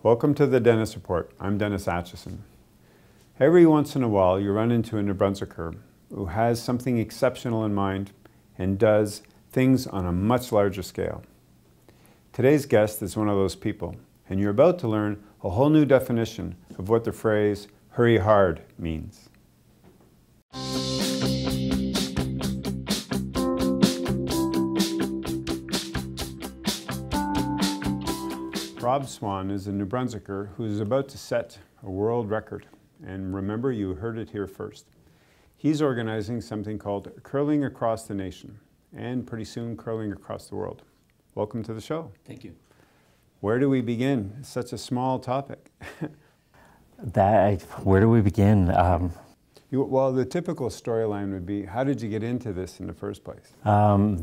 Welcome to the Dennis Report. I'm Dennis ATCHINSON. Every once in a while you run into a New Brunswicker who has something exceptional in mind and does things on a much larger scale. Today's guest is one of those people, and you're about to learn a whole new definition of what the phrase "hurry hard" means. Rob Swan is a New Brunswicker who is about to set a world record. And remember, you heard it here first. He's organizing something called Curling Across the Nation, and pretty soon Curling Across the World. Welcome to the show. Thank you. Where do we begin? It's such a small topic. Where do we begin? Well, the typical storyline would be, how did you get into this in the first place?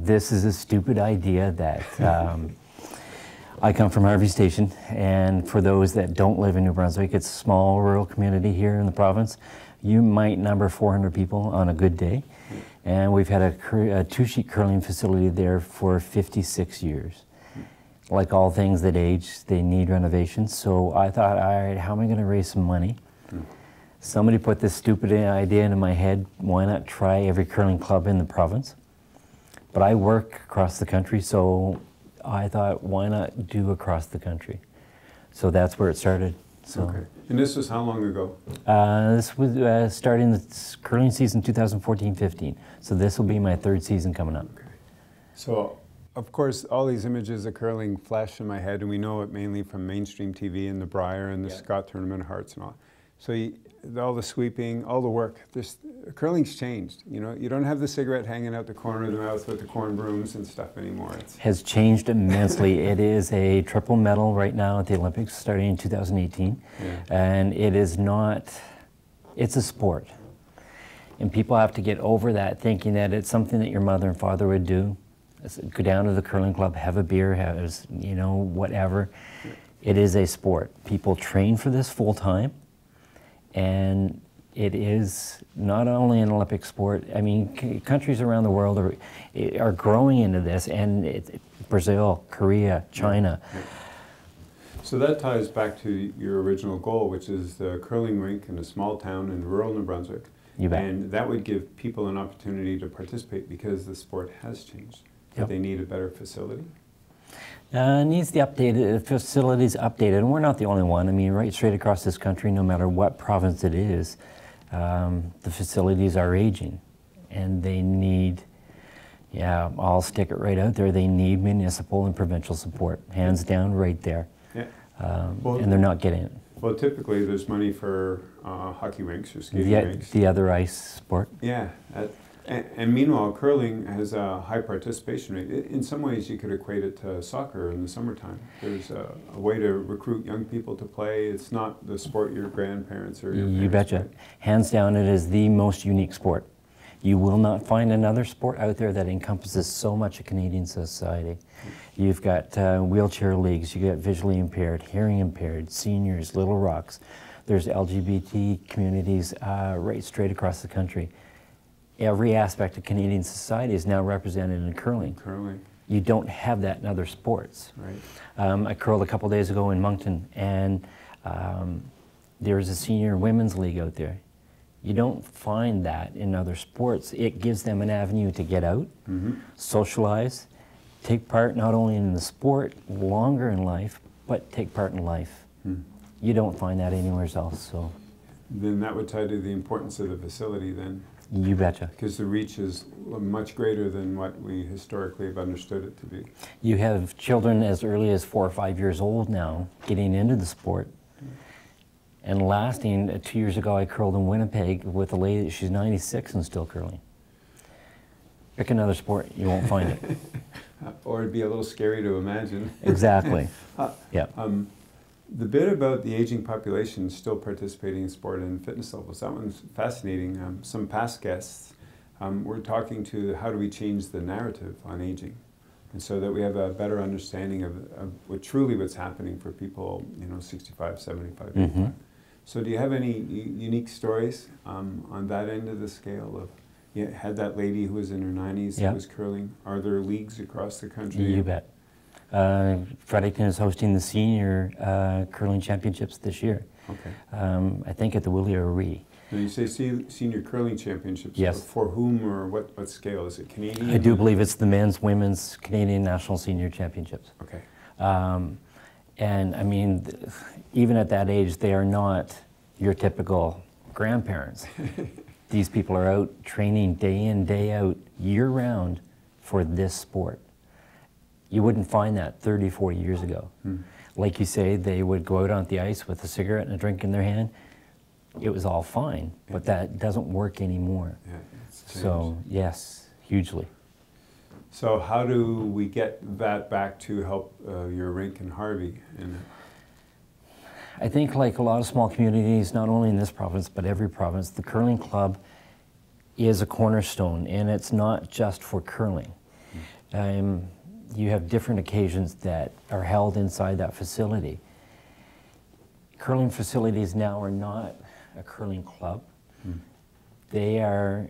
This is a stupid idea that I come from Harvey Station, and for those that don't live in New Brunswick, it's a small rural community here in the province. You might number 400 people on a good day, and we've had a two-sheet curling facility there for 56 years. Like all things that age, they need renovations, so I thought, all right, how am I going to raise some money? Somebody put this stupid idea into my head, why not try every curling club in the province? But I work across the country, so I thought, why not do across the country? So that's where it started. So. Okay. And this was how long ago? This was starting the curling season 2014-15. So this will be my third season coming up. Okay. So, of course, all these images of curling flash in my head, and we know it mainly from mainstream TV and the Briar and the Scott Tournament of Hearts and all. So all the sweeping, all the work, curling's changed. You know, you don't have the cigarette hanging out the corner of the mouth with the corn brooms and stuff anymore. It has changed immensely. It is a triple medal right now at the Olympics starting in 2018. And it is not, it's a sport. And people have to get over that, thinking that it's something that your mother and father would do. Go down to the curling club, have a beer, have, you know, whatever. It is a sport. People train for this full time. And it is not only an Olympic sport. I mean, countries around the world are growing into this, and Brazil, Korea, China. So that ties back to your original goal, which is the curling rink in a small town in rural New Brunswick. You bet. And that would give people an opportunity to participate because the sport has changed. But they need a better facility. Needs the facilities updated, and we're not the only one. I mean, right straight across this country, no matter what province it is, the facilities are aging, and they need, I'll stick it right out there, they need municipal and provincial support, hands down right there. Yeah. And they're not getting it. Well, typically there's money for hockey rinks or skating rinks. The other ice sport. Yeah. And meanwhile, curling has a high participation rate. In some ways, you could equate it to soccer in the summertime. There's a way to recruit young people to play. It's not the sport your grandparents or your parents You betcha. played. Hands down, it is the most unique sport. You will not find another sport out there that encompasses so much of Canadian society. You've got wheelchair leagues, you've got visually impaired, hearing impaired, seniors, Little Rocks. There's LGBT communities right straight across the country. Every aspect of Canadian society is now represented in curling. You don't have that in other sports. Right. I curled a couple days ago in Moncton, and there's a senior women's league out there. You don't find that in other sports. It gives them an avenue to get out, socialize, take part not only in the sport longer in life, but take part in life. You don't find that anywhere else. So. Then that would tie to the importance of the facility then. You betcha. Because the reach is much greater than what we historically have understood it to be. You have children as early as 4 or 5 years old now getting into the sport. And lasting, 2 years ago I curled in Winnipeg with a lady, she's 96 and still curling. Pick another sport, you won't find it. Or it'd be a little scary to imagine. Exactly. Yeah. The bit about the aging population still participating in sport and fitness levels, that one's fascinating. Some past guests were talking to how do we change the narrative on aging, and so that we have a better understanding of what's happening for people, 65, 75, 85. So do you have any unique stories on that end of the scale of, you had that lady who was in her 90s that was curling. Are there leagues across the country? You bet. Fredericton is hosting the senior curling championships this year. Okay. I think at the Willie-O'Ree. Now you say senior curling championships. Yes. For whom or what scale? Is it Canadian? I do believe it's the men's, women's, Canadian national senior championships. Okay. And I mean, even at that age, they are not your typical grandparents. These people are out training day in, day out, year-round for this sport. You wouldn't find that 30, 40 years ago. Like you say, they would go out on the ice with a cigarette and a drink in their hand. It was all fine, but that doesn't work anymore. Yeah, it's changed. So, yes, hugely. So how do we get that back to help your rink in Harvey? I think like a lot of small communities, not only in this province, but every province, the curling club is a cornerstone, and it's not just for curling. You have different occasions that are held inside that facility. Curling facilities now are not a curling club. They are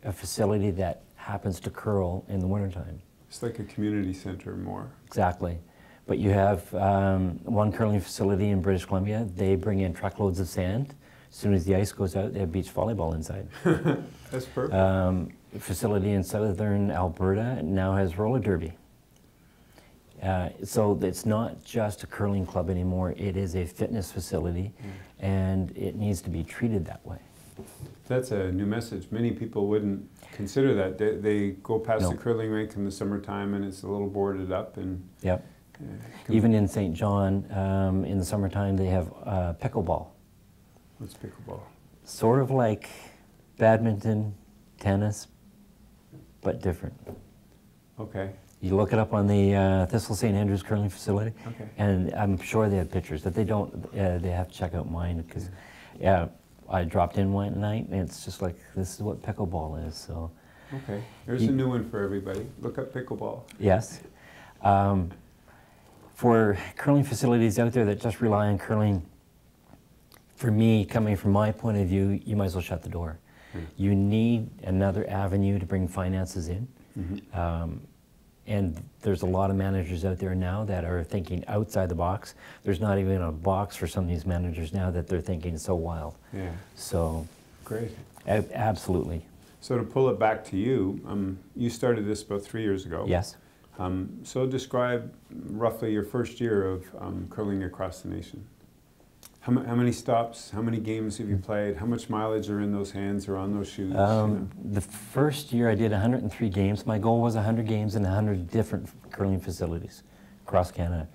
a facility that happens to curl in the wintertime. It's like a community center more. Exactly. But you have one curling facility in British Columbia. They bring in truckloads of sand. As soon as the ice goes out, they have beach volleyball inside. That's perfect. A facility in southern Alberta now has roller derby. So it's not just a curling club anymore. It is a fitness facility, and it needs to be treated that way. That's a new message. Many people wouldn't consider that. They go past the curling rink in the summertime, and it's a little boarded up. And yep. Even in St. John, in the summertime, they have pickleball. What's pickleball? Sort of like badminton, tennis, but different. Okay. You look it up on the Thistle St. Andrews curling facility, and I'm sure they have pictures. That they don't, they have to check out mine, because I dropped in one night, and it's just like, this is what pickleball is. So. Okay, there's a new one for everybody. Look up pickleball. Yes. For curling facilities out there that just rely on curling, for me, coming from my point of view, you might as well shut the door. You need another avenue to bring finances in. And there's a lot of managers out there now that are thinking outside the box. There's not even a box for some of these managers now that they're thinking so wild. Yeah. So. Great. Absolutely. So to pull it back to you, you started this about 3 years ago. Yes. So describe roughly your first year of curling across the nation. How many stops, how many games have you played, how much mileage are in those hands or on those shoes? The first year I did 103 games. My goal was 100 games in 100 different curling facilities across Canada.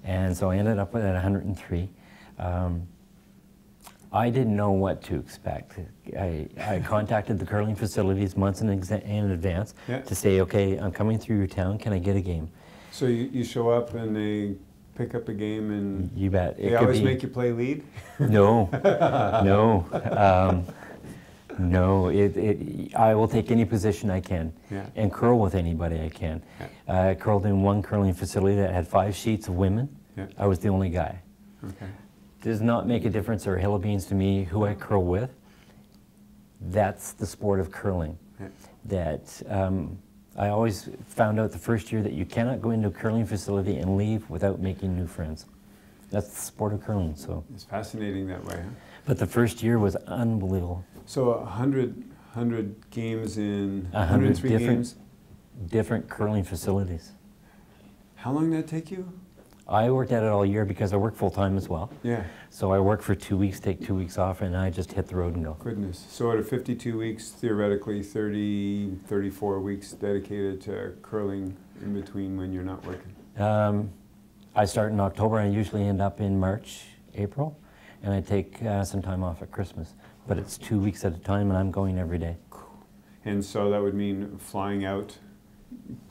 And so I ended up at 103. I didn't know what to expect. I contacted the curling facilities months in advance to say, okay, I'm coming through your town, can I get a game? So you show up and they pick up a game and you bet. They always make you play lead? No, no. No, I will take any position I can and curl with anybody I can. I curled in one curling facility that had 5 sheets of women. I was the only guy. Okay. Does not make a difference or hill of beans to me who I curl with. That's the sport of curling. That I always found out the first year that you cannot go into a curling facility and leave without making new friends. That's the sport of curling. So it's fascinating that way, huh? But the first year was unbelievable. So 100 games in 103 games? Different curling facilities. How long did that take you? I worked at it all year because I work full-time as well. Yeah. So I work for 2 weeks, take 2 weeks off, and I just hit the road and go. Goodness. So out of 52 weeks, theoretically 30, 34 weeks dedicated to curling in between when you're not working? I start in October. I usually end up in March, April, and I take some time off at Christmas. But it's 2 weeks at a time, and I'm going every day. Cool. And so that would mean flying out,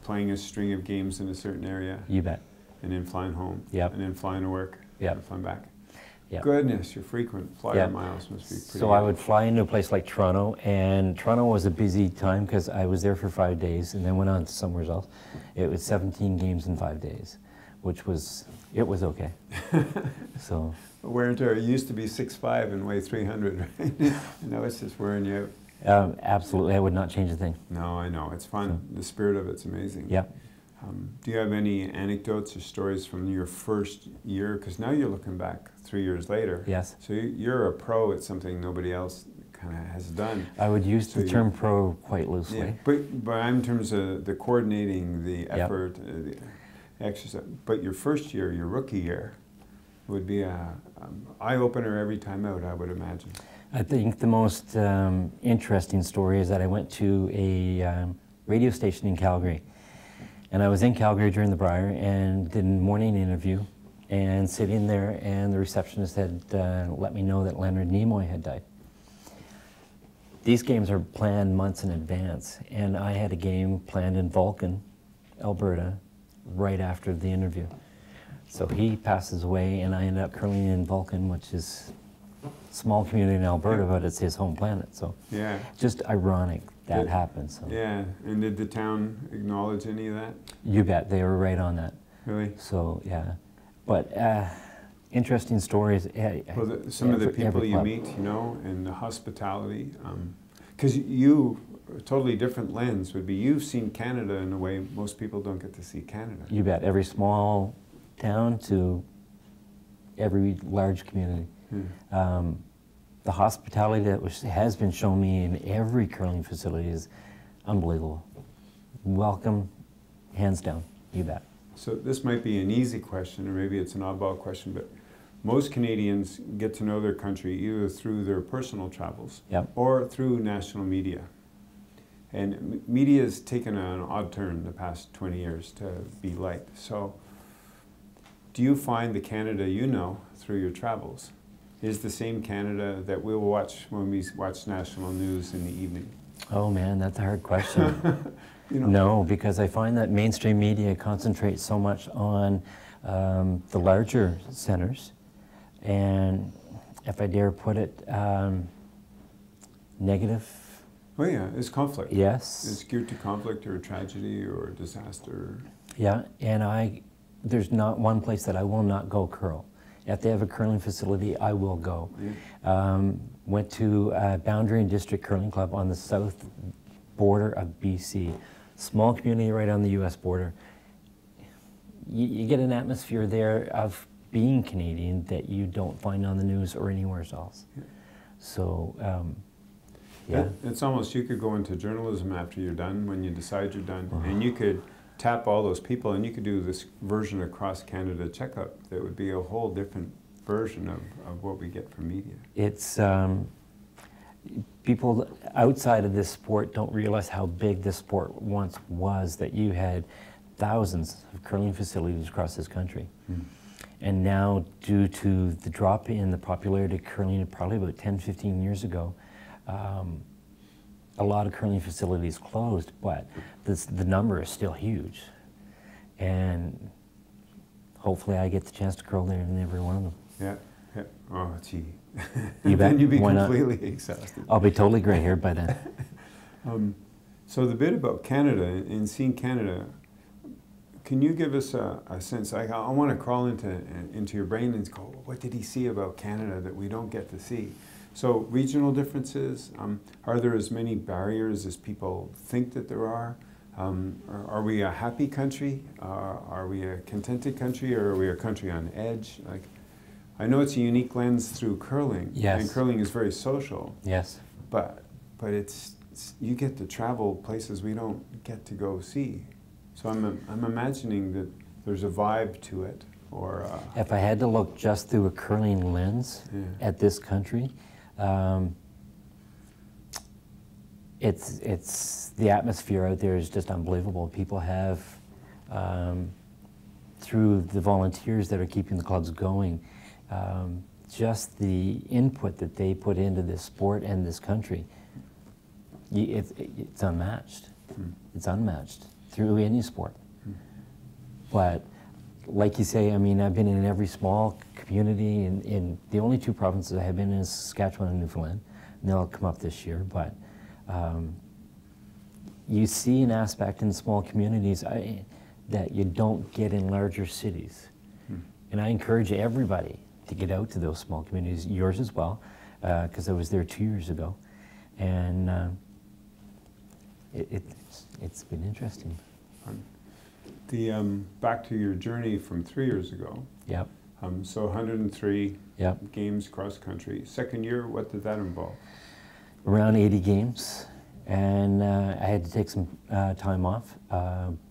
playing a string of games in a certain area? You bet. And then flying home? Yep. And then flying to work? Yep. And flying back? Yep. Goodness, your frequent flyer miles must be pretty So I would fly into a place like Toronto, and Toronto was a busy time because I was there for 5 days and then went on to somewhere else. It was 17 games in 5 days, which was, it was okay. So. Wear and tear. You used to be 6'5" and weigh 300, right? Now it's just wearing you out. Absolutely, I would not change a thing. No, I know. It's fun. The spirit of it's amazing. Yep. Do you have any anecdotes or stories from your first year? Because now you're looking back 3 years later. Yes. So you're a pro at something nobody else kind of has done. I would use the term pro quite loosely. Yeah, but in terms of the coordinating, the effort, the exercise. But your first year, your rookie year, would be a eye-opener every time out, I would imagine. I think the most interesting story is that I went to a radio station in Calgary. And I was in Calgary during the Brier and did a morning interview, and sitting there, and the receptionist had let me know that Leonard Nimoy had died. These games are planned months in advance, and I had a game planned in Vulcan, Alberta, right after the interview. So he passes away, and I ended up curling in Vulcan, which is a small community in Alberta, but it's his home planet. So yeah, just ironic that happened. So. Yeah, and did the town acknowledge any of that? You bet, they were right on that. Really? So yeah, but interesting stories. Well, some of the people you meet, you know, and the hospitality, because you, a totally different lens would be, you've seen Canada in a way most people don't get to see Canada. You bet, every small town to every large community. The hospitality that has been shown me in every curling facility is unbelievable. Welcome, hands down, you bet. So this might be an easy question, or maybe it's an oddball question, but most Canadians get to know their country either through their personal travels or through national media. And media has taken an odd turn the past 20 years to be liked. So do you find the Canada you know through your travels is the same Canada that we'll watch when we watch national news in the evening? Oh man, that's a hard question. You know. No, because I find that mainstream media concentrates so much on the larger centers, and if I dare put it, negative. Oh yeah, it's conflict. Yes. It's geared to conflict or tragedy or disaster. Yeah, and there's not one place that I will not go curl. If they have a curling facility, I will go. Yeah. Went to Boundary and District Curling Club on the south border of BC. Small community right on the US border. You get an atmosphere there of being Canadian that you don't find on the news or anywhere else. Yeah. So, yeah. It's almost, you could go into journalism after you're done, when you decide you're done, and you could tap all those people, and you could do this version of cross-Canada checkup that would be a whole different version of what we get from media. It's, people outside of this sport don't realize how big this sport once was, that you had thousands of curling facilities across this country. And now, due to the drop in the popularity of curling probably about 10, 15 years ago, a lot of curling facilities closed, but the number is still huge. And hopefully I get the chance to curl there in every one of them. Yeah, yeah. Oh, gee. You bet. Then you'd be Why completely not? exhausted. I'll be totally gray-haired by then. So the bit about Canada, and seeing Canada, can you give us a sense? I want to crawl into your brain and go, what did he see about Canada that we don't get to see? So regional differences, are there as many barriers as people think that there are? Are we a happy country? Are we a contented country, or are we a country on edge? Like, I know it's a unique lens through curling, and curling is very social. Yes. But it's you get to travel places we don't get to go see. So I'm imagining that there's a vibe to it, or if I had to look just through a curling lens at this country, it's the atmosphere out there is just unbelievable. People have, through the volunteers that are keeping the clubs going, just the input that they put into this sport and this country, it's unmatched. It's unmatched through any sport. But like you say, I mean, I've been in every small community, in the only two provinces I have been in is Saskatchewan and Newfoundland, and they'll come up this year, but you see an aspect in small communities that you don't get in larger cities. And I encourage everybody to get out to those small communities, yours as well, because I was there 2 years ago, and it's been interesting. The back to your journey from 3 years ago. Yep. So 103 Yep. games cross country. Second year, what did that involve? Around 80 games, and I had to take some time off,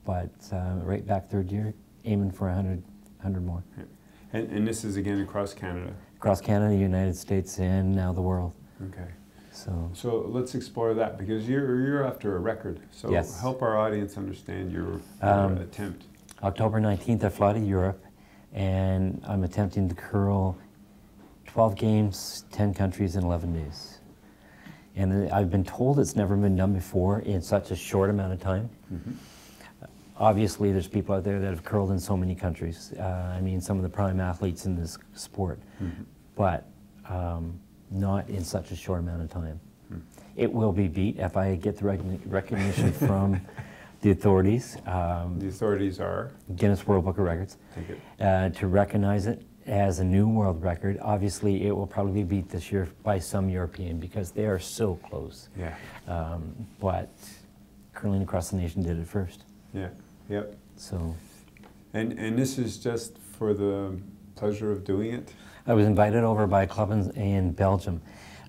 but right back third year, aiming for 100 more. And this is again across Canada? Across Canada, United States, and now the world. Okay. So let's explore that, because you're after a record. So yes. Help our audience understand your attempt. October 19th, I fly to Europe, and I'm attempting to curl 12 games, 10 countries in 11 days. And I've been told it's never been done before in such a short amount of time. Mm-hmm. Obviously, there's people out there that have curled in so many countries. I mean, some of the prime athletes in this sport, mm-hmm. but not in such a short amount of time. Mm. It will be beat if I get the recognition from the authorities. The authorities are? Guinness World Book of Records. Take it. To recognize it as a new world record. Obviously, it will probably be beat this year by some European because they are so close. Yeah. But curling across the nation did it first. Yeah. Yep. So. And this is just for the pleasure of doing it? I was invited over by a club in Belgium.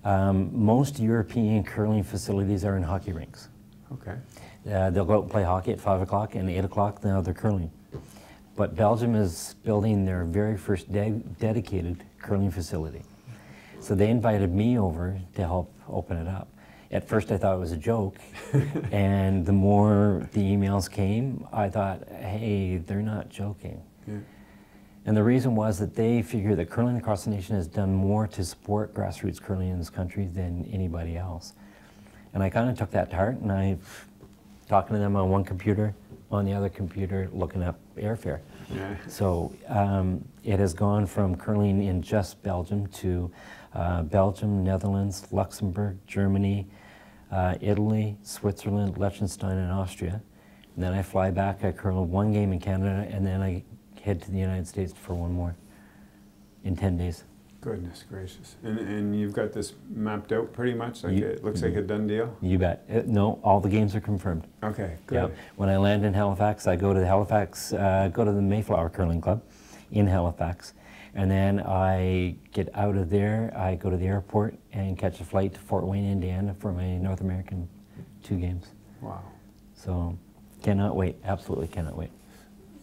Most European curling facilities are in hockey rinks. Okay. They'll go out and play hockey at 5 o'clock, and 8 o'clock now they're curling. But Belgium is building their very first dedicated curling facility. So they invited me over to help open it up. At first I thought it was a joke, and the more the emails came, I thought, hey, they're not joking. Yeah. And the reason was that they figure that Curling Across the Nation has done more to support grassroots curling in this country than anybody else. And I kind of took that to heart, and I talking to them on one computer, on the other computer looking up airfare. Yeah. So it has gone from curling in just Belgium to Belgium, Netherlands, Luxembourg, Germany, Italy, Switzerland, Liechtenstein, and Austria. And then I fly back, I curl one game in Canada, and then I head to the United States for one more in 10 days. Goodness gracious. And you've got this mapped out pretty much? Like it looks like a done deal? You bet. No, all the games are confirmed. Okay, good. Yep. When I land in Halifax, I go to the Mayflower Curling Club in Halifax. And then I get out of there, I go to the airport and catch a flight to Fort Wayne, Indiana for my North American 2 games. Wow. So, cannot wait, absolutely cannot wait.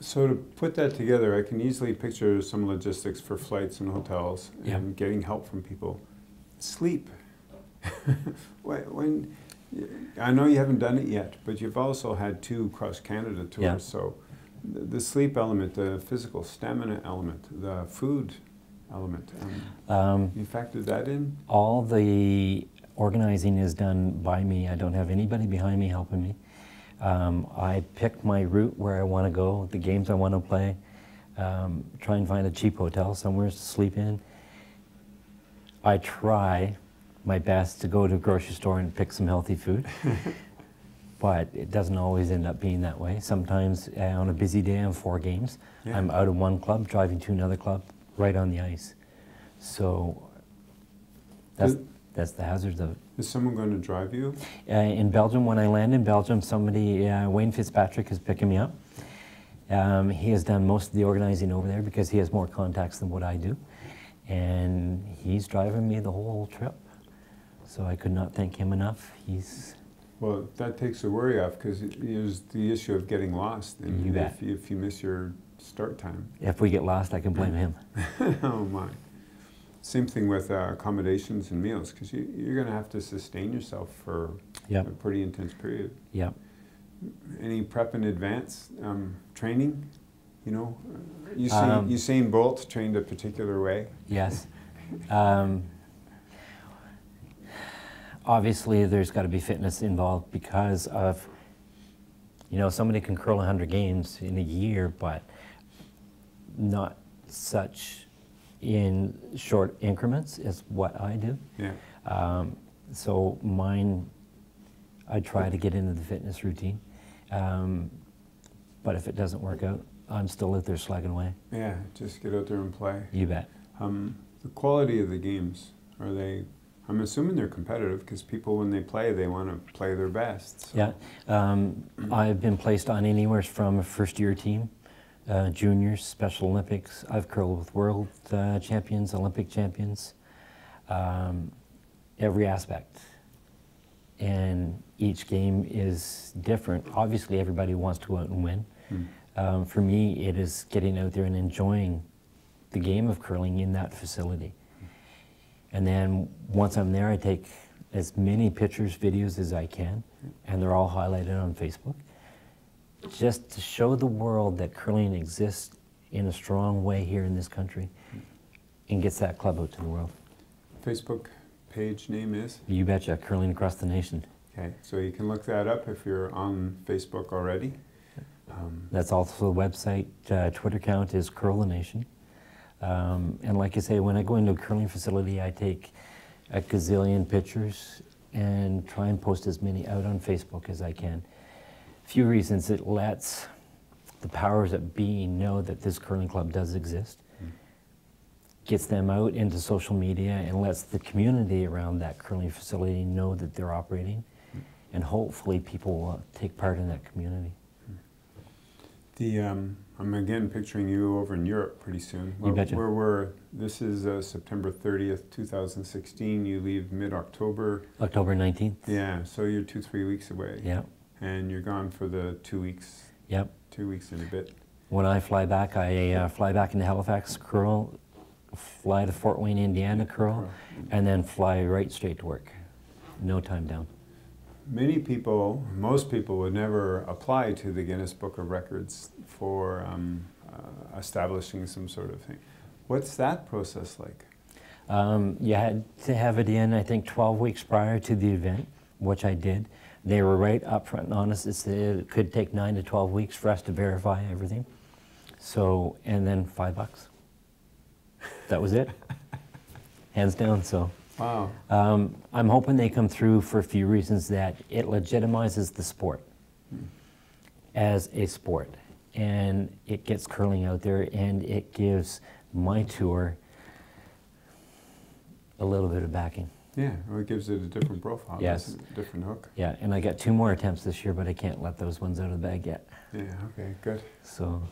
So to put that together, I can easily picture some logistics for flights and hotels and getting help from people. Sleep. when I know you haven't done it yet, but you've also had 2 cross-Canada tours, Yeah. so the sleep element, the physical stamina element, the food element, you factored that in? All the organizing is done by me. I don't have anybody behind me helping me. I pick my route where I want to go, the games I want to play, try and find a cheap hotel somewhere to sleep in. I try my best to go to a grocery store and pick some healthy food, but it doesn't always end up being that way. Sometimes on a busy day on 4 games, I'm out of one club, driving to another club, right on the ice. So that's the hazards of it. Is someone going to drive you? In Belgium, when I land in Belgium, somebody, Wayne Fitzpatrick, is picking me up. He has done most of the organizing over there because he has more contacts than what I do. And he's driving me the whole trip. So I could not thank him enough. Well, that takes the worry off, because there's the issue of getting lost. And You bet. If you miss your start time. If we get lost, I can blame him. Oh my. Same thing with accommodations and meals, because you're going to have to sustain yourself for a pretty intense period. Yep. Any prep in advance? Training? You know, Usain Bolt trained a particular way. Yes. Obviously, there's got to be fitness involved because of, somebody can curl 100 games in a year, but not such in short increments is what I do. Yeah. So mine, I try to get into the fitness routine. But if it doesn't work out, I'm still out there slugging away. Yeah, just get out there and play. You bet. The quality of the games, are they I'm assuming they're competitive because people, when they play, they want to play their best. So. Yeah, I've been placed on anywhere from a first-year team, juniors, Special Olympics. I've curled with world champions, Olympic champions, every aspect. And each game is different. Obviously, everybody wants to go out and win. For me, it is getting out there and enjoying the game of curling in that facility. And then once I'm there, I take as many pictures, videos as I can, and they're all highlighted on Facebook, just to show the world that curling exists in a strong way here in this country and gets that club out to the world. Facebook page name is? You betcha, Curling Across the Nation. Okay, so you can look that up if you're on Facebook already. That's also the website. Twitter account is Curl the Nation. And like I say, when I go into a curling facility, I take a gazillion pictures and try and post as many out on Facebook as I can. Few reasons: it lets the powers that be know that this curling club does exist, gets them out into social media, and lets the community around that curling facility know that they're operating, and hopefully people will take part in that community. I'm again picturing you over in Europe pretty soon. You betcha. This is September 30th, 2016. You leave mid-October. October 19th. Yeah, so you're 2-3 weeks away. Yeah. And you're gone for the 2 weeks. Yep. 2 weeks and a bit. When I fly back, I fly back into Halifax, curl, fly to Fort Wayne, Indiana, curl, and then fly right straight to work. No time down. Many people, most people would never apply to the Guinness Book of Records for establishing some sort of thing. What's that process like? You had to have it in, I think, 12 weeks prior to the event, which I did. They were right up front and honest. It could take 9 to 12 weeks for us to verify everything. So, and then $5. That was it. Hands down, so. Wow. I'm hoping they come through for a few reasons: that it legitimizes the sport as a sport, and it gets curling out there, and it gives my tour a little bit of backing. Yeah, well, it gives it a different profile. Yes. A different hook. Yeah, and I got 2 more attempts this year, but I can't let those ones out of the bag yet. Yeah, okay, good. So.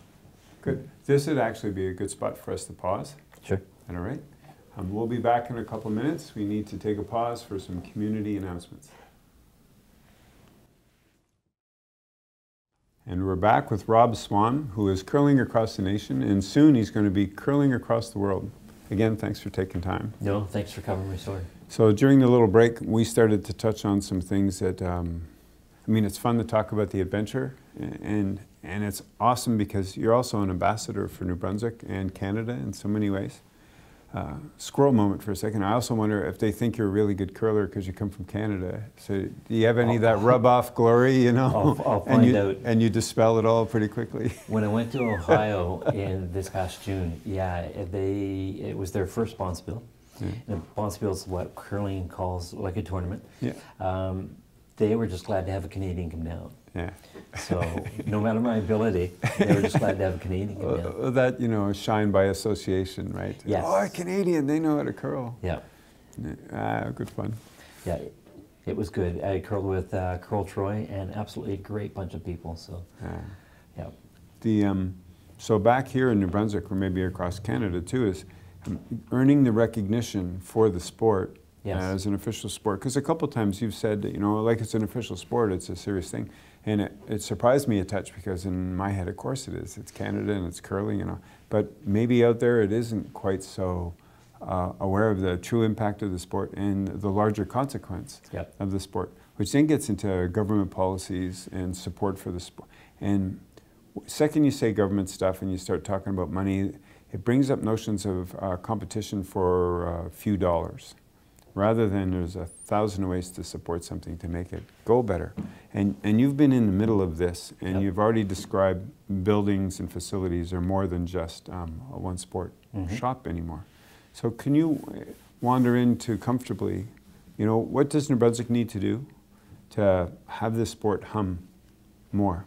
Good. This would actually be a good spot for us to pause. Sure. Is that all right? We'll be back in a couple minutes. We need to take a pause for some community announcements. And we're back with Rob Swan, who is curling across the nation, and soon he's going to be curling across the world. Again, thanks for taking time. No, thanks for covering my story. So during the little break, we started to touch on some things that, I mean, it's fun to talk about the adventure, and it's awesome because you're also an ambassador for New Brunswick and Canada in so many ways. Squirrel moment for a second. I also wonder if they think you're a really good curler because you come from Canada. So do you have any of that rub-off glory, you know? I'll find out. And you dispel it all pretty quickly. When I went to Ohio in this past June, yeah, it was their first Bonspiel. Yeah. And Bonspiel is what curling calls like a tournament. Yeah. They were just glad to have a Canadian come down. Yeah. So no matter my ability, they were just glad to have a Canadian come down. That, you know, shine by association, right? Yes. Oh, a Canadian, they know how to curl. Yeah. Good fun. Yeah, it was good. I curled with Curl Troy, and absolutely a great bunch of people. So, yeah. So back here in New Brunswick, or maybe across Canada too, is earning the recognition for the sport. Yes. As an official sport, because a couple of times you've said that, you know, like it's an official sport, it's a serious thing, and it surprised me a touch because in my head, of course it is. It's Canada and it's curling, you know, but maybe out there it isn't quite so aware of the true impact of the sport and the larger consequence of the sport, which then gets into government policies and support for the sport. And second you say government stuff and you start talking about money, it brings up notions of competition for a few dollars, rather than there's 1,000 ways to support something to make it go better. And you've been in the middle of this, and you've already described buildings and facilities are more than just a one sport shop anymore. So can you wander into comfortably, you know, what does New Brunswick need to do to have this sport hum more?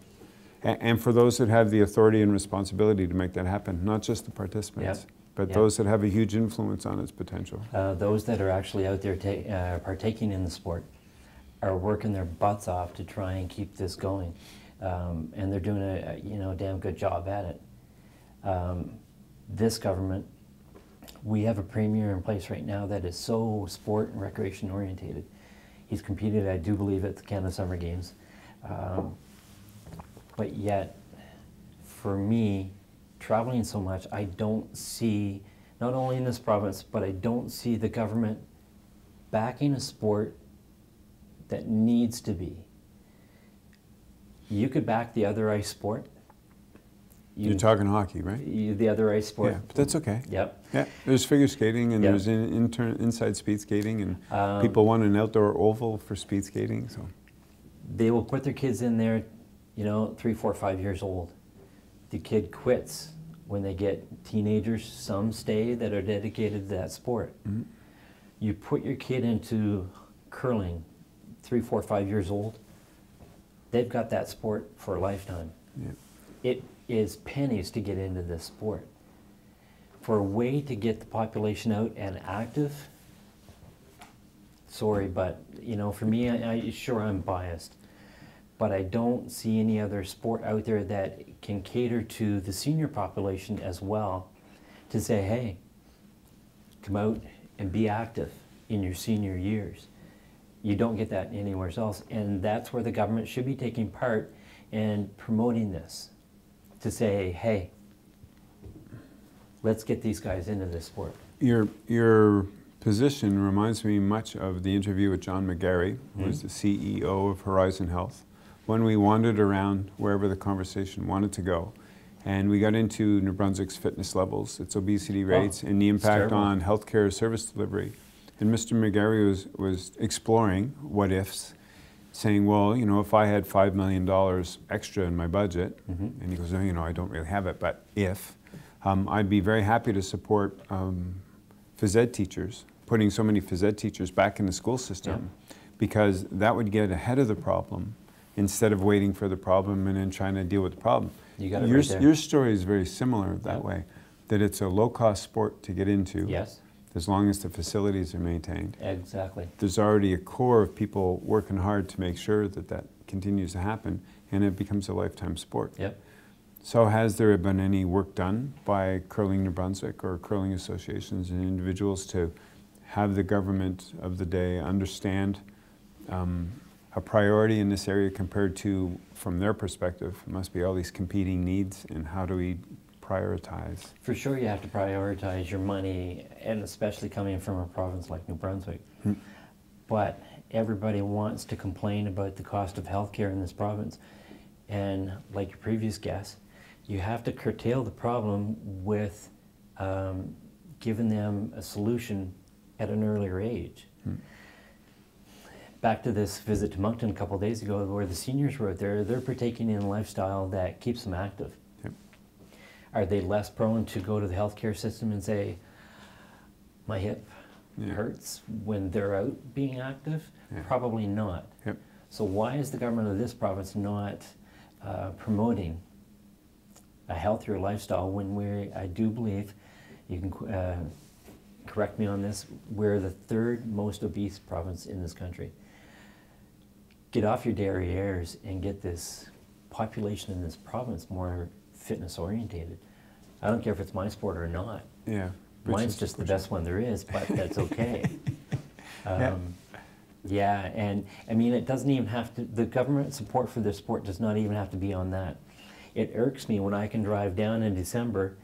And for those that have the authority and responsibility to make that happen, not just the participants. but Yep. those that have a huge influence on its potential. Those that are actually out there partaking in the sport are working their butts off to try and keep this going, and they're doing a damn good job at it. This government, we have a premier in place right now that is so sport and recreation orientated. He's competed, I do believe, at the Canada Summer Games, but yet, for me, traveling so much, I don't see, not only in this province, but I don't see the government backing a sport that needs to be. You could back the other ice sport. You're talking hockey, right? The other ice sport. Yeah, but that's okay. Yep. Yeah, there's figure skating and Yep. there's inside speed skating, and people want an outdoor oval for speed skating. So they will put their kids in there, 3, 4, 5 years old. The kid quits when they get teenagers. Some stay that are dedicated to that sport. Mm-hmm. You put your kid into curling, 3, 4, 5 years old, they've got that sport for a lifetime. yeah. It is pennies to get into this sport. For a way to get the population out and active, sorry, but for me, sure I'm biased, but I don't see any other sport out there that can cater to the senior population as well, to say, hey, come out and be active in your senior years. You don't get that anywhere else, and that's where the government should be taking part and promoting this, to say, hey, let's get these guys into this sport. Your position reminds me much of the interview with John McGarry, who was the CEO of Horizon Health, when we wandered around wherever the conversation wanted to go. And we got into New Brunswick's fitness levels, its obesity rates, and the impact on healthcare service delivery. And Mr. McGarry was exploring what ifs, saying, well, if I had $5 million extra in my budget, and he goes, I don't really have it, but if, I'd be very happy to support phys ed teachers, putting so many phys ed teachers back in the school system, because that would get ahead of the problem instead of waiting for the problem and then trying to deal with the problem. You got it right there. Your story is very similar that way, that it's a low-cost sport to get into. Yes. As long as the facilities are maintained. Exactly. There's already a core of people working hard to make sure that that continues to happen, and it becomes a lifetime sport. Yep. So has there been any work done by Curling New Brunswick or curling associations and individuals to have the government of the day understand a priority in this area compared to, from their perspective, it must be all these competing needs, and how do we prioritize? For sure you have to prioritize your money, and especially coming from a province like New Brunswick. But everybody wants to complain about the cost of healthcare in this province. And like your previous guest, you have to curtail the problem with giving them a solution at an earlier age. Back to this visit to Moncton a couple of days ago, where the seniors were out there, they're partaking in a lifestyle that keeps them active. Are they less prone to go to the healthcare system and say, my hip hurts when they're out being active? Probably not. So why is the government of this province not promoting a healthier lifestyle when I do believe, you can correct me on this, we're the 3rd most obese province in this country. Get off your derrieres and get this population in this province more fitness orientated. I don't care if it's my sport or not. Mine's just the best one there is, but that's okay. Yeah, and I mean, it doesn't even have to, the government support for this sport does not even have to be on that. It irks me when I can drive down in December,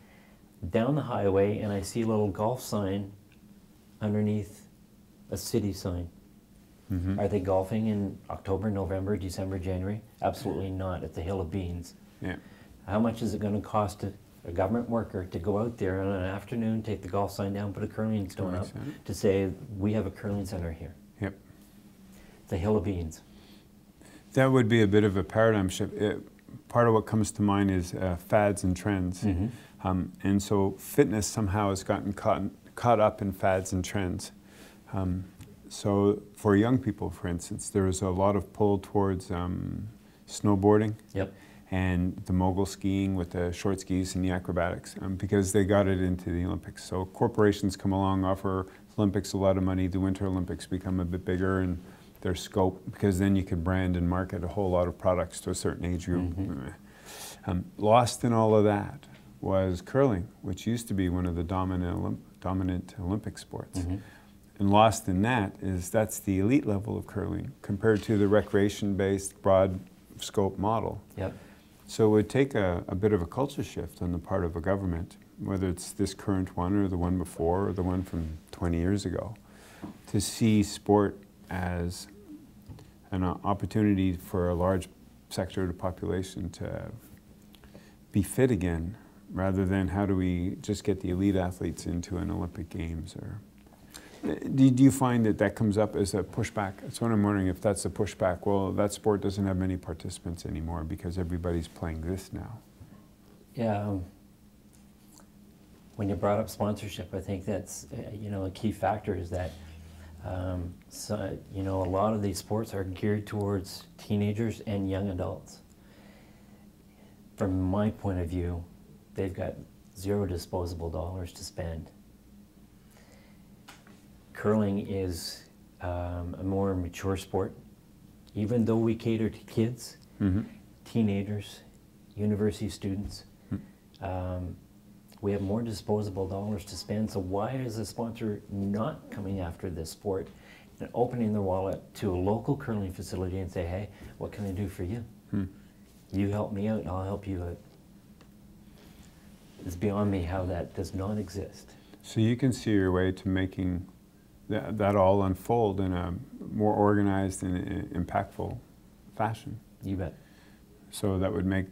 down the highway, and I see a little golf sign underneath a city sign. Are they golfing in October, November, December, January? Absolutely not, at the Hill of Beans. How much is it going to cost a government worker to go out there on an afternoon, take the golf sign down, put a curling stone up to say, we have a curling center here? The Hill of Beans. That would be a bit of a paradigm shift. Part of what comes to mind is fads and trends. And so fitness somehow has gotten caught up in fads and trends. So for young people, for instance, there is a lot of pull towards snowboarding. and the mogul skiing with the short skis and the acrobatics, because they got it into the Olympics. So corporations come along, offer Olympics a lot of money, the Winter Olympics become a bit bigger in their scope, because then you can brand and market a whole lot of products to a certain age group. Lost in all of that was curling, which used to be one of the dominant Olympic sports. And lost in that is that's the elite level of curling compared to the recreation-based broad scope model. Yep. So it would take a bit of a culture shift on the part of a government, whether it's this current one or the one before or the one from 20 years ago, to see sport as an opportunity for a large sector of the population to be fit again, rather than how do we just get the elite athletes into an Olympic Games. Or do you find that that comes up as a pushback? That's what I'm wondering, if that's a pushback. Well, that sport doesn't have many participants anymore because everybody's playing this now. Yeah. When you brought up sponsorship, I think that's a key factor is that a lot of these sports are geared towards teenagers and young adults. From my point of view, they've got zero disposable dollars to spend. Curling is a more mature sport. Even though we cater to kids, teenagers, university students, we have more disposable dollars to spend. So why is a sponsor not coming after this sport and opening their wallet to a local curling facility and say, hey, what can I do for you? You help me out and I'll help you out. It's beyond me how that does not exist. So you can see your way to making that all unfold in a more organized and impactful fashion. You bet. So that would make,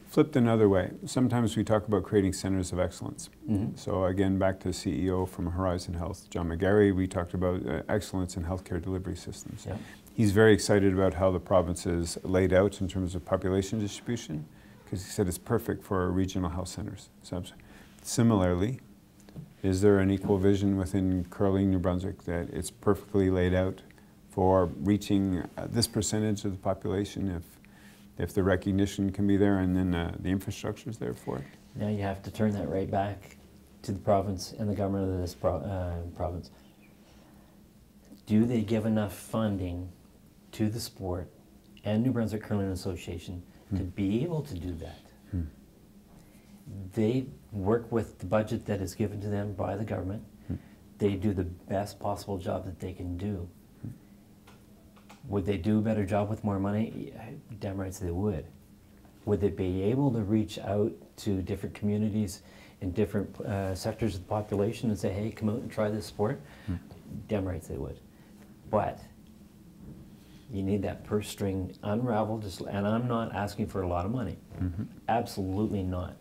flipped another way, sometimes we talk about creating centers of excellence. So again, back to the CEO from Horizon Health, John McGarry, we talked about excellence in healthcare delivery systems. Yep. He's very excited about how the province is laid out in terms of population distribution, because he said it's perfect for regional health centers. So similarly, is there an equal vision within curling New Brunswick that it's perfectly laid out for reaching this percentage of the population if the recognition can be there and then the infrastructure is there for it? Now you have to turn that right back to the province and the government of this province. Do they give enough funding to the sport and New Brunswick Curling Association to be able to do that? They work with the budget that is given to them by the government. They do the best possible job that they can do. Would they do a better job with more money? Damn right they would. Would they be able to reach out to different communities in different sectors of the population and say, hey, come out and try this sport? Damn right they would. But you need that purse string unraveled, and I'm not asking for a lot of money. Absolutely not.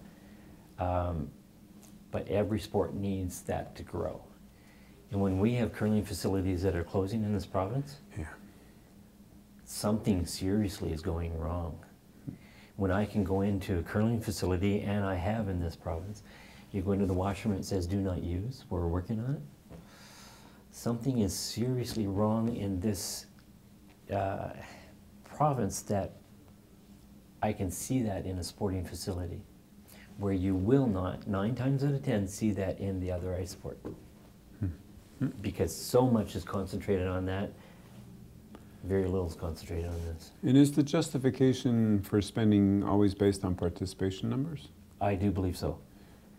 But every sport needs that to grow. And when we have curling facilities that are closing in this province, something seriously is going wrong. When I can go into a curling facility, and I have in this province, you go into the washroom and it says do not use, we're working on it. Something is seriously wrong in this province that I can see that in a sporting facility, where you will not, 9 times out of 10, see that in the other ice sport. Because so much is concentrated on that, very little is concentrated on this. And is the justification for spending always based on participation numbers? I do believe so.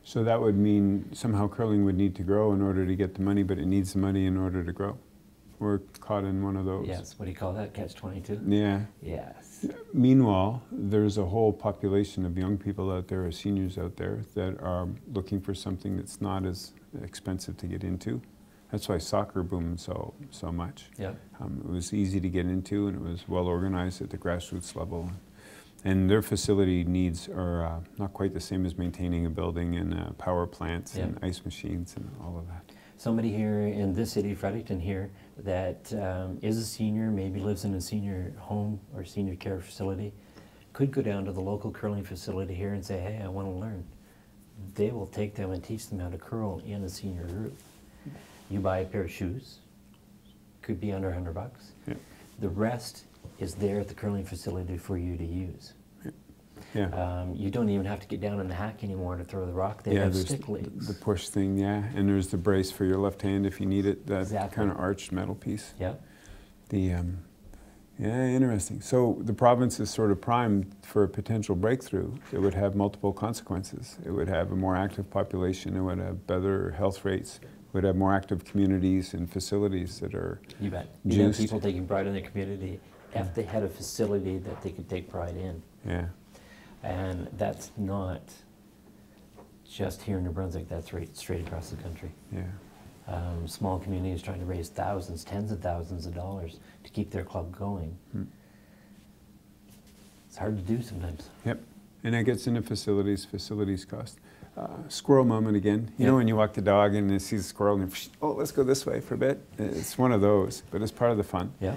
So that would mean somehow curling would need to grow in order to get the money, but it needs the money in order to grow. We're caught in one of those. Yes, what do you call that, catch-22? Yeah. Yes. Meanwhile, there's a whole population of young people out there, or seniors out there, that are looking for something that's not as expensive to get into. That's why soccer boomed so much. Yeah. It was easy to get into, and it was well organized at the grassroots level. And their facility needs are not quite the same as maintaining a building and power plants and ice machines and all of that. Somebody here in this city, Fredericton here, that is a senior, maybe lives in a senior home or senior care facility, could go down to the local curling facility here and say, hey, I want to learn. They will take them and teach them how to curl in a senior group. You buy a pair of shoes, could be under $100. Yeah. The rest is there at the curling facility for you to use. Yeah. You don't even have to get down in the hack anymore to throw the rock. They Yeah, have there's stick legs. the push thing, yeah, and there's the brace for your left hand if you need it, that Exactly. kind of arched metal piece. Yeah. Yeah, interesting. So the province is sort of primed for a potential breakthrough. It would have multiple consequences. It would have a more active population. It would have better health rates. It would have more active communities and facilities that are You bet. juiced. You know, people taking pride in their community if they had a facility that they could take pride in. Yeah. And that's not just here in New Brunswick, that's right straight across the country. Yeah. Small communities trying to raise thousands, tens of thousands of dollars to keep their club going. It's hard to do sometimes. Yep. And that gets into facilities cost. Squirrel moment again. You know when you walk the dog and you see the squirrel and you, oh, let's go this way for a bit. It's one of those, but it's part of the fun. Yeah.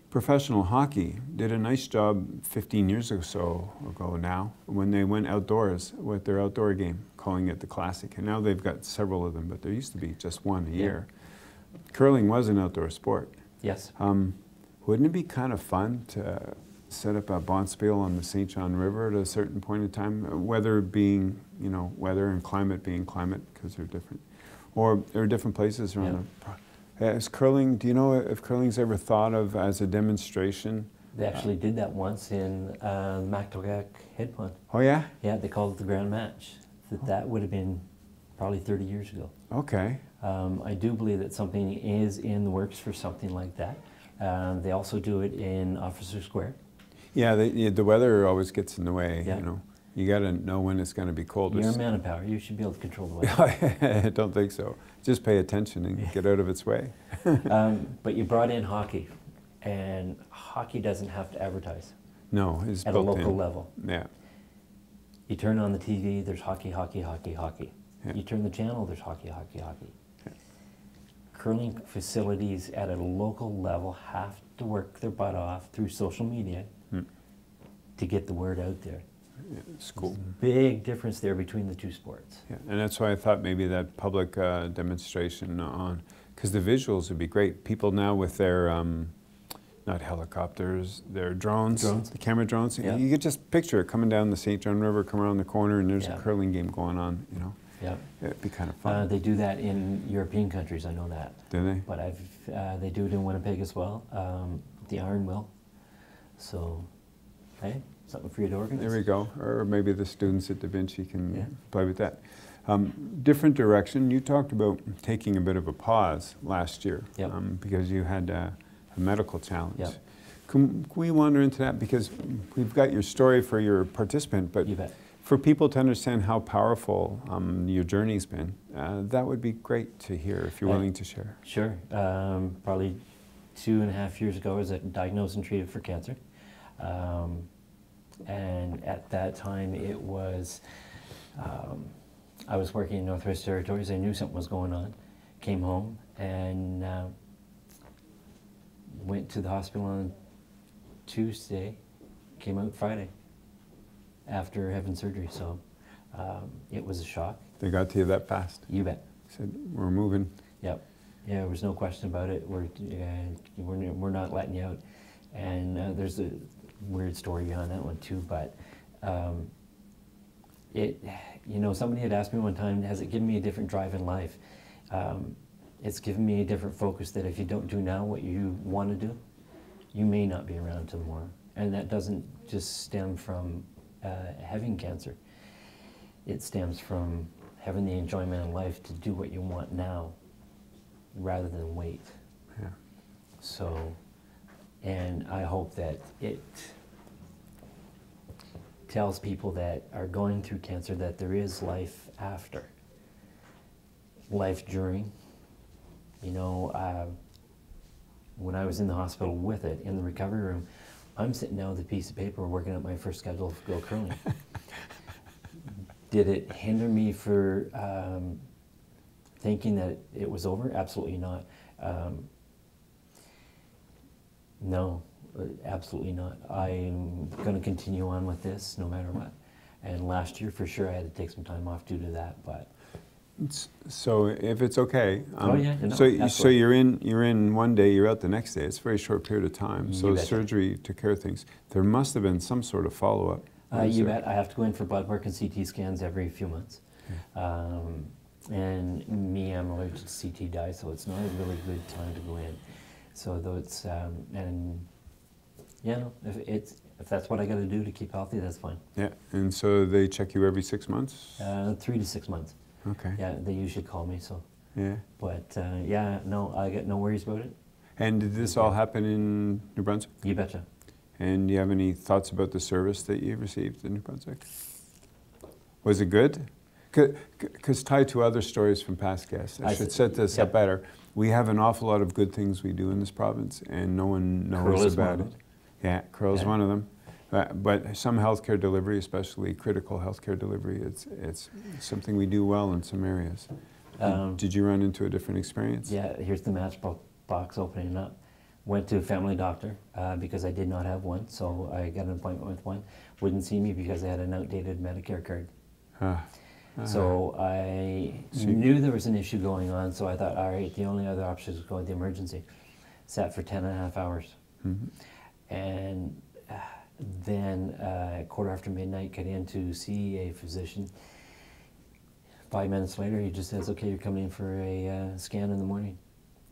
Professional hockey did a nice job 15 years or so ago now when they went outdoors with their outdoor game, calling it the Classic. And now they've got several of them, but there used to be just one a year. Curling was an outdoor sport. Yes. Wouldn't it be kind of fun to set up a bonspiel on the St. John River at a certain point in time? Weather being, you know, weather and climate being climate because they're different. Or there are different places around Is curling, do you know if curling's ever thought of as a demonstration? They actually did that once in the Mactogak Head Pond. Oh yeah? Yeah, they called it the Grand Match. That would have been probably 30 years ago. Okay. I do believe that something is in the works for something like that. They also do it in Officer Square. Yeah, the weather always gets in the way, Yeah. you know. You got to know when it's going to be cold. You're a man of power. You should be able to control the weather. I don't think so. Just pay attention and get out of its way. But you brought in hockey, and hockey doesn't have to advertise. No, it's at a built local in. level. Yeah. You turn on the TV, there's hockey, hockey, hockey, hockey. Yeah. You turn the channel, there's hockey, hockey, hockey. Yeah. Curling facilities at a local level have to work their butt off through social media to get the word out there. Yeah, it's cool. Big difference there between the two sports. Yeah, and that's why I thought maybe that public demonstration on, because the visuals would be great. People now with their, not helicopters, their drones, the camera drones. Yeah. You could just picture it coming down the St. John River, come around the corner, and there's a curling game going on, you know. Yeah. It'd be kind of fun. They do that in European countries, I know that. Do they? But they do it in Winnipeg as well, the Iron Mill. So, hey, something for you to organize. There we go. Or maybe the students at Da Vinci can play with that. Different direction. You talked about taking a bit of a pause last year because you had a medical challenge. Yep. Can we wander into that? Because we've got your story for your participant, but you bet. For people to understand how powerful your journey's been, that would be great to hear if you're willing to share. Sure. Probably 2.5 years ago, I was diagnosed and treated for cancer. And at that time, it was, I was working in Northwest Territories. I knew something was going on. Came home and went to the hospital on Tuesday, came out Friday after having surgery. So it was a shock. They got to you that fast? You bet. Said, we're moving. Yep. Yeah, there was no question about it. We're not letting you out. And there's a weird story behind that one too, but somebody had asked me one time, has it given me a different drive in life? It's given me a different focus that if you don't do now what you want to do, you may not be around tomorrow. And that doesn't just stem from having cancer. It stems from having the enjoyment in life to do what you want now rather than wait. Yeah. So, and I hope that it tells people that are going through cancer that there is life after, life during. You know, when I was in the hospital with it, in the recovery room, I'm sitting down with a piece of paper working out my first schedule to go curling. Did it hinder me for thinking that it was over? Absolutely not. No, absolutely not. I'm going to continue on with this no matter what. And last year, for sure, I had to take some time off due to that. But So if it's okay, Oh, yeah, no, so absolutely. you're in one day, you're out the next day. It's a very short period of time. So You betcha. surgery took care of things. There must have been some sort of follow-up. You bet. I have to go in for blood work and CT scans every few months. And me, I'm allergic to CT dye, so it's not a really good time to go in. So though it's and yeah, no, if that's what I got to do to keep healthy, that's fine. Yeah, and so they check you every 6 months? 3 to 6 months. Okay. Yeah, they usually call me, so. Yeah. But yeah, no, I got no worries about it. And did this all happen in New Brunswick? You betcha. And do you have any thoughts about the service that you received in New Brunswick? Was it good? Because tied to other stories from past guests, I should set this up better. We have an awful lot of good things we do in this province, and no one knows about it. Yeah, Curl's one of them. But some healthcare delivery, especially critical healthcare delivery, it's something we do well in some areas. Did you run into a different experience? Yeah, here's the matchbox opening up. Went to a family doctor because I did not have one, so I got an appointment with one. Wouldn't see me because I had an outdated Medicare card. So I knew there was an issue going on, so I thought, all right, the only other option is to go with the emergency. Sat for 10.5 hours. And then at 1:15 got in to see a physician. 5 minutes later, he just says, okay, you're coming in for a scan in the morning.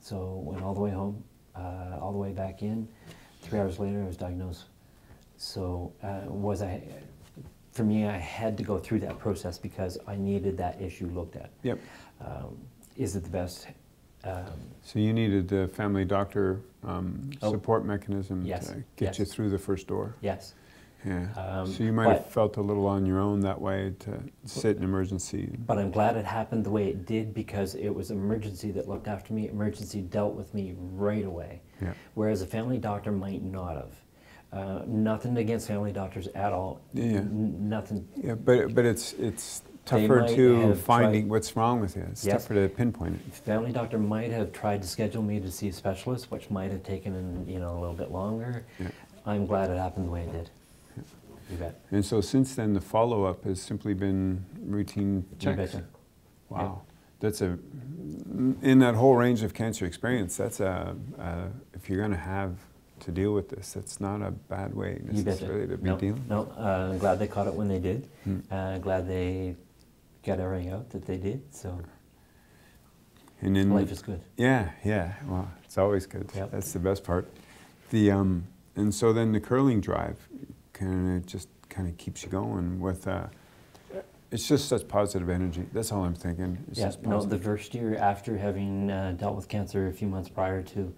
So went all the way home, all the way back in. 3 hours later, I was diagnosed. So for me, I had to go through that process because I needed that issue looked at. Yep. Is it the best? So you needed a family doctor support mechanism to get you through the first door. Yes. Yeah. So you might have felt a little on your own that way to sit in emergency. But I'm glad it happened the way it did because it was emergency that looked after me. Emergency dealt with me right away. Yeah. Whereas a family doctor might not have. Nothing against family doctors at all. Yeah. Nothing. Yeah, but it's tougher to finding what's wrong with you. It's tougher to pinpoint it. Family doctor might have tried to schedule me to see a specialist, which might have taken a little bit longer. Yeah. I'm glad it happened the way it did. Yeah. You bet. And so since then, the follow-up has simply been routine checks. You betcha. Wow. Yeah. That's in that whole range of cancer experience, that's if you're going to have to deal with this, that's not a bad way necessarily to be dealing. No, I'm glad they caught it when they did. Glad they got everything out that they did. So, and then life is good. Yeah, yeah. Well, it's always good. Yep. That's the best part. And so then the curling drive kind of keeps you going with. It's just such positive energy. That's all I'm thinking. It's just positive. No, the first year after having dealt with cancer a few months prior to.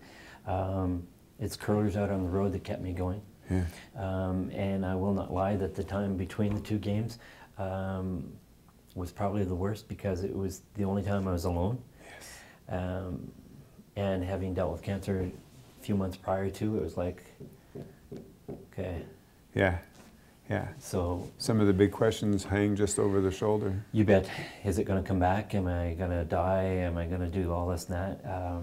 It's curlers out on the road that kept me going. Yeah. And I will not lie that the time between the 2 games was probably the worst because it was the only time I was alone. Yes. And having dealt with cancer a few months prior to, it was like, okay. Yeah, yeah. So some of the big questions hang just over the shoulder. You bet. Is it going to come back? Am I going to die? Am I going to do all this and that?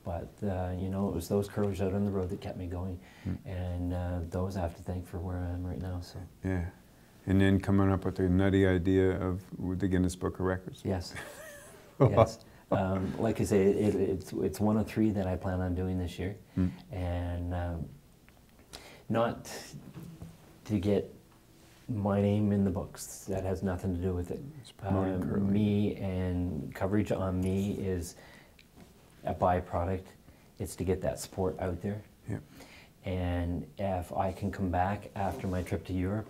But, it was those curlers out on the road that kept me going. And those I have to thank for where I am right now. So. Yeah. And then coming up with the nutty idea of the Guinness Book of Records. Yes. Yes. Like I say, it's one of 3 that I plan on doing this year. And not to get my name in the books. That has nothing to do with it. Me and coverage on me is a byproduct. It's to get that sport out there. Yep. And if I can come back after my trip to Europe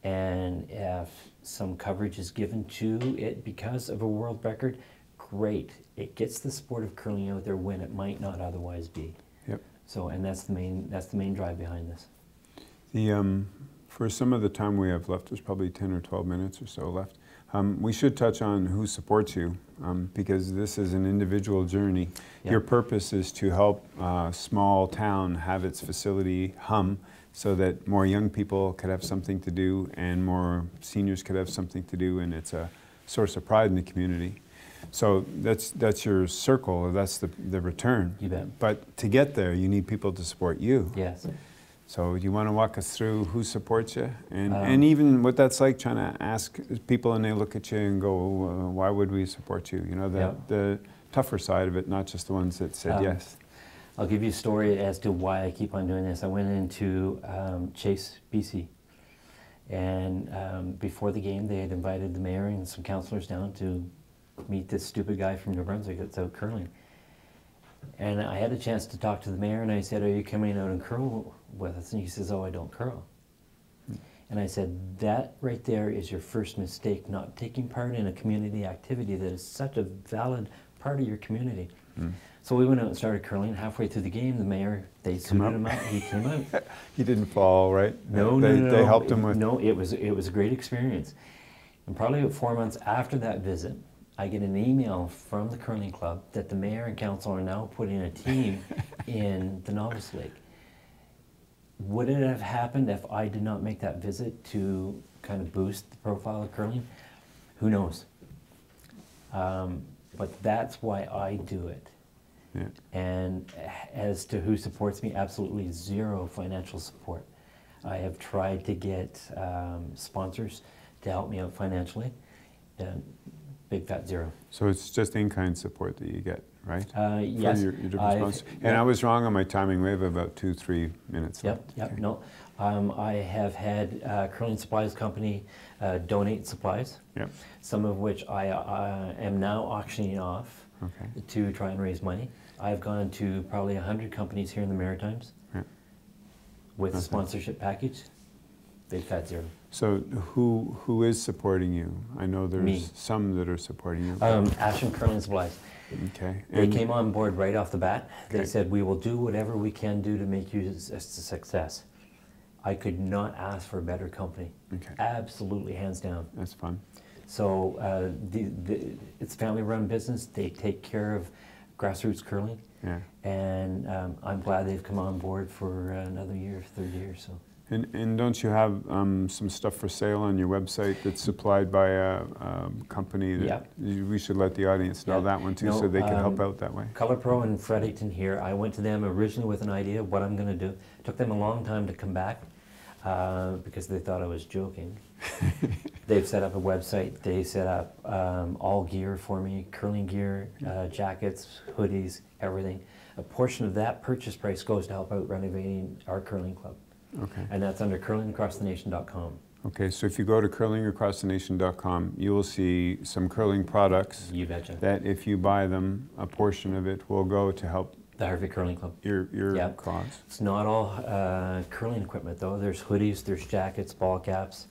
and if some coverage is given to it because of a world record, great. It gets the sport of curling out there when it might not otherwise be. Yep. So, and that's the main drive behind this. For some of the time we have left, there's probably 10 or 12 minutes or so left. We should touch on who supports you, because this is an individual journey. Yep. Your purpose is to help a small town have its facility hum so that more young people could have something to do and more seniors could have something to do, and it's a source of pride in the community. So that's your circle, that's the return. You bet. But to get there, you need people to support you. Yes. So do you want to walk us through who supports you and even what that's like trying to ask people and they look at you and go, why would we support you? You know, the tougher side of it, not just the ones that said yes. I'll give you a story as to why I keep on doing this. I went into Chase, BC, and before the game they had invited the mayor and some councillors down to meet this stupid guy from New Brunswick that's out curling. And I had a chance to talk to the mayor and I said, are you coming out and curl with us? And he says, oh, I don't curl. And I said, that right there is your first mistake, not taking part in a community activity that is such a valid part of your community. So we went out and started curling. Halfway through the game, the mayor, they suited him out. He came out. He didn't fall, right? No, they helped him with... No, it was a great experience. And probably about 4 months after that visit, I get an email from the curling club that the mayor and council are now putting a team in the Novice League. Would it have happened if I did not make that visit to kind of boost the profile of curling? Who knows? But that's why I do it. Yeah. And as to who supports me, absolutely zero financial support. I have tried to get sponsors to help me out financially. Big fat zero. So it's just in-kind support that you get, right? Yes. For your different sponsors. And I was wrong on my timing. We have about 2-3 minutes left. Yep, okay. No. I have had Curling Supplies Company donate supplies, some of which I am now auctioning off to try and raise money. I've gone to probably 100 companies here in the Maritimes with a sponsorship package. Big fat zero. So who is supporting you? I know there's some that are supporting you. ATCHINSON Curling Supplies. Okay. They came on board right off the bat. They said, we will do whatever we can do to make you a success. I could not ask for a better company. Okay. Absolutely, hands down. That's fun. So it's a family-run business. They take care of grassroots curling. Yeah. And I'm glad they've come on board for another year, third year. So. And don't you have some stuff for sale on your website that's supplied by a company that we should let the audience know that one too, so they can help out that way? Color Pro in Fredericton here, I went to them originally with an idea of what I'm going to do. It took them a long time to come back because they thought I was joking. They've set up a website, they set up all gear for me, curling gear, jackets, hoodies, everything. A portion of that purchase price goes to help out renovating our curling club. Okay. And that's under curlingacrossthenation.com. Okay, so if you go to curlingacrossthenation.com, you will see some curling products. You betcha. That if you buy them, a portion of it will go to help the Harvey Curling Club. Your cause. It's not all curling equipment though. There's hoodies, there's jackets, ball caps,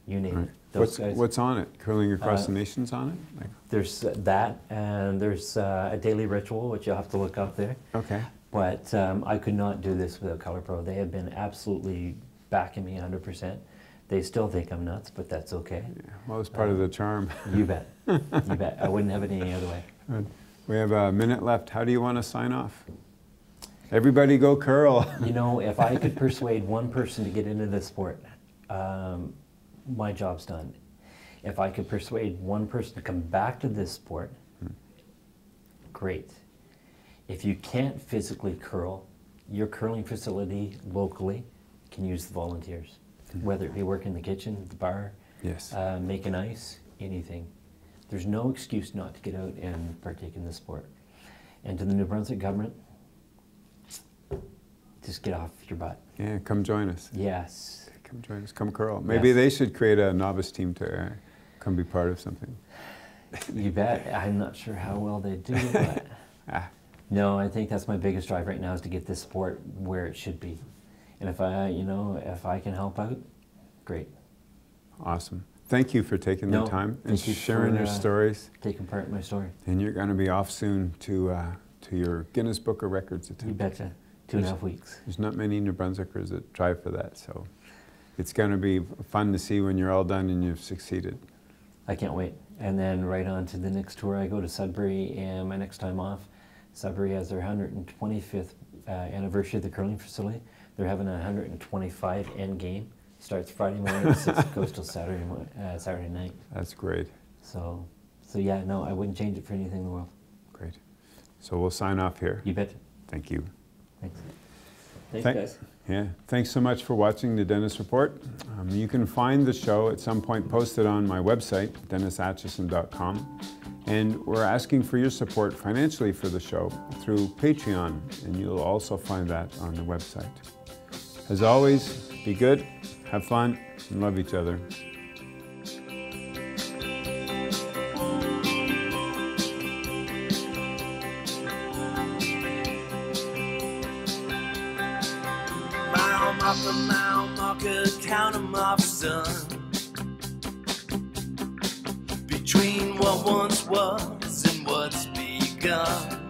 you name it. What's on it? Curling Across the Nation's on it? There's that, and there's a daily ritual, which you'll have to look up there. Okay. But I could not do this without Color Pro. They have been absolutely backing me 100%. They still think I'm nuts, but that's okay. Yeah, well, it's part of the charm. You bet. You bet. I wouldn't have it any other way. Good. We have a minute left. How do you want to sign off? Everybody go curl. You know, if I could persuade one person to get into this sport, my job's done. If I could persuade one person to come back to this sport, great. If you can't physically curl, your curling facility locally can use the volunteers, whether it be work in the kitchen, the bar, making ice, anything. There's no excuse not to get out and partake in this sport. And to the New Brunswick government, just get off your butt. Yeah, come join us. Yes. Come join us, come curl. Maybe they should create a novice team to come be part of something. You bet. I'm not sure how well they do, but... No, I think that's my biggest drive right now is to get this sport where it should be. And if I can help out, great. Awesome. Thank you for taking the time and sharing your stories. Taking part in my story. And you're going to be off soon to your Guinness Book of Records attempt. You betcha. 2.5 weeks. There's not many New Brunswickers that try for that, so it's going to be fun to see when you're all done and you've succeeded. I can't wait. And then right on to the next tour. I go to Sudbury, and my next time off, Sudbury has their 125th anniversary of the curling facility. They're having a 125 end game. Starts Friday morning at 6, goes till Saturday night. That's great. So yeah, no, I wouldn't change it for anything in the world. Great. So we'll sign off here. You bet. Thank you. Thanks. Thanks, guys. Yeah, thanks so much for watching the Dennis Report. You can find the show at some point posted on my website, DennisAtchison.com. And we're asking for your support financially for the show through Patreon, and you'll also find that on the website. As always, be good, have fun, and love each other. Mile marker, count 'em off, son. Between what once was and what's begun.